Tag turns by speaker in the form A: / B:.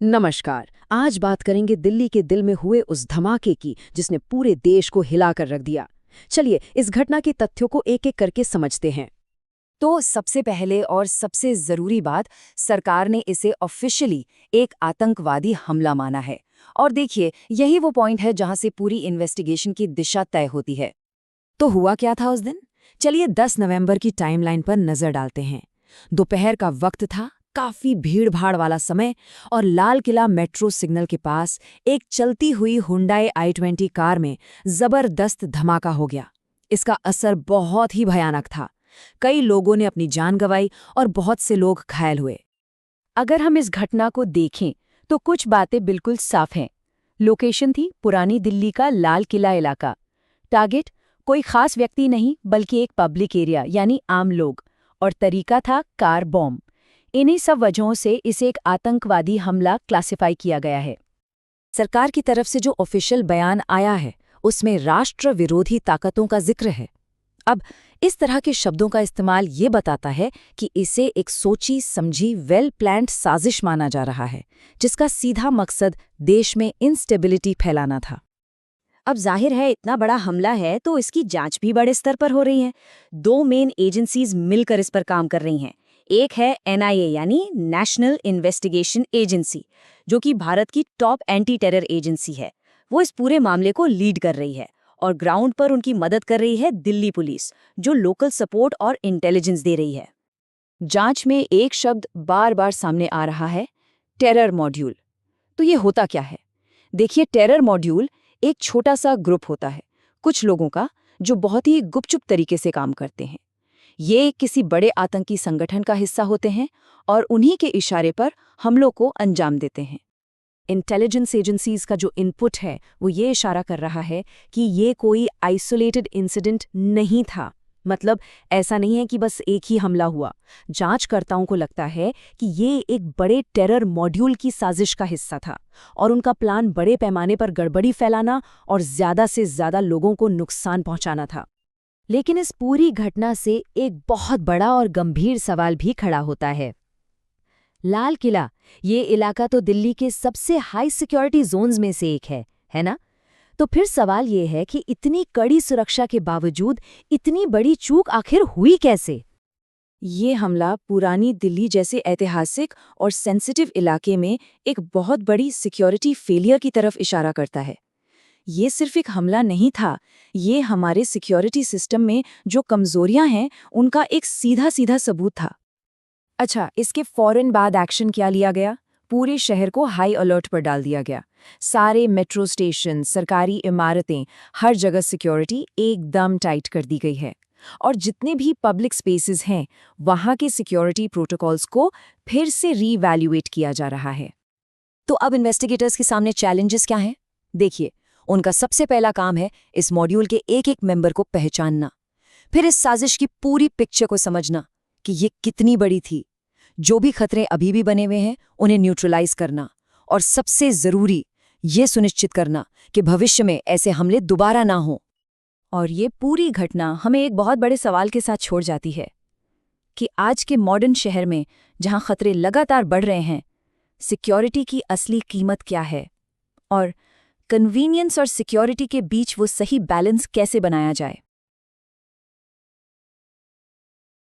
A: नमस्कार। आज बात करेंगे दिल्ली के दिल में हुए उस धमाके की जिसने पूरे देश को हिला कर रख दिया। चलिए इस घटना के तथ्यों को एक एक करके समझते हैं।
B: तो सबसे पहले और सबसे जरूरी बात, सरकार ने इसे ऑफिशियली एक आतंकवादी हमला माना है। और देखिए, यही वो पॉइंट है जहां से पूरी इन्वेस्टिगेशन की दिशा तय होती है। तो हुआ क्या था उस दिन? चलिए 10 नवंबर की टाइमलाइन पर नजर डालते हैं। दोपहर का वक्त था, काफी भीड़-भाड़ वाला समय, और लाल किला मेट्रो सिग्नल के पास एक चलती हुई हुंडई i20 कार में जबरदस्त धमाका हो गया। इसका असर बहुत ही भयानक था। कई लोगों ने अपनी जान गंवाई और बहुत से लोग घायल हुए। अगर हम इस घटना को देखें तो कुछ बातें बिल्कुल साफ हैं। लोकेशन थी पुरानी दिल्ली का लाल किला इलाका। टारगेट कोई खास व्यक्ति नहीं बल्कि एक पब्लिक एरिया यानी आम लोग। और तरीका था कार बॉम्ब। इन्हीं सब वजहों से इसे एक आतंकवादी हमला क्लासिफाई किया गया है। सरकार की तरफ से जो ऑफिशियल बयान आया है उसमें राष्ट्र विरोधी ताकतों का जिक्र है। अब इस तरह के शब्दों का इस्तेमाल ये बताता है कि इसे एक सोची समझी वेल प्लान्ड साजिश माना जा रहा है, जिसका सीधा मकसद देश में इंस्टेबिलिटी फैलाना था।
C: अब जाहिर है इतना बड़ा हमला है तो इसकी जांच भी बड़े स्तर पर हो रही है। दो मेन एजेंसीज मिलकर इस पर काम कर रही हैं। एक है एनआईए यानी नेशनल इन्वेस्टिगेशन एजेंसी, जो कि भारत की टॉप एंटी टेरर एजेंसी है। वो इस पूरे मामले को लीड कर रही है और ग्राउंड पर उनकी मदद कर रही है दिल्ली पुलिस, जो लोकल सपोर्ट और इंटेलिजेंस दे रही है।
B: जांच में एक शब्द बार बार सामने आ रहा है, टेरर मॉड्यूल। तो ये होता क्या है? देखिए, टेरर मॉड्यूल एक छोटा सा ग्रुप होता है, कुछ लोगों का, जो बहुत ही गुपचुप तरीके से काम करते हैं। ये किसी बड़े आतंकी संगठन का हिस्सा होते हैं और उन्हीं के इशारे पर हमलों को अंजाम देते हैं। इंटेलिजेंस एजेंसीज का जो इनपुट है वो ये इशारा कर रहा है कि ये कोई आइसोलेटेड इंसिडेंट नहीं था। मतलब ऐसा नहीं है कि बस एक ही हमला हुआ। जांचकर्ताओं को लगता है कि ये एक बड़े टेरर मॉड्यूल की साजिश का हिस्सा था और उनका प्लान बड़े पैमाने पर गड़बड़ी फैलाना और ज्यादा से ज्यादा लोगों को नुकसान पहुंचाना था।
C: लेकिन इस पूरी घटना से एक बहुत बड़ा और गंभीर सवाल भी खड़ा होता है। लाल किला, ये इलाका तो दिल्ली के सबसे हाई सिक्योरिटी जोन्स में से एक है ना? तो फिर सवाल ये है कि इतनी कड़ी सुरक्षा के बावजूद इतनी बड़ी चूक आखिर हुई कैसे?
B: ये हमला पुरानी दिल्ली जैसे ऐतिहासिक और सेंसिटिव इलाके में एक बहुत बड़ी सिक्योरिटी फेलियर की तरफ इशारा करता है। ये सिर्फ एक हमला नहीं था, ये हमारे सिक्योरिटी सिस्टम में जो कमजोरियां हैं उनका एक सीधा सीधा सबूत था। अच्छा, इसके फौरन बाद एक्शन क्या लिया गया? पूरे शहर को हाई अलर्ट पर डाल दिया गया। सारे मेट्रो स्टेशन, सरकारी इमारतें, हर जगह सिक्योरिटी एकदम टाइट कर दी गई है। और जितने भी पब्लिक स्पेसेस हैं, वहाँ के सिक्योरिटी प्रोटोकॉल्स को फिर से रीवैल्यूएट किया जा रहा है।
C: तो अब इन्वेस्टिगेटर्स के सामने चैलेंजेस क्या हैं? देखिए, उनका सबसे पहला काम है इस मॉड्यूल के एक एक मेंबर को पहचानना, फिर इस साजिश की पूरी पिक्चर को समझना कि ये कितनी बड़ी थी, जो भी खतरे अभी भी बने हुए हैं उन्हें न्यूट्रलाइज करना, और सबसे जरूरी ये सुनिश्चित करना कि भविष्य में ऐसे हमले दोबारा ना हो।
B: और ये पूरी घटना हमें एक बहुत बड़े सवाल के साथ छोड़ जाती है कि आज के मॉडर्न शहर में जहां खतरे लगातार बढ़ रहे हैं, सिक्योरिटी की असली कीमत क्या है और कन्वीनियंस और सिक्योरिटी के बीच वो सही बैलेंस कैसे बनाया जाए।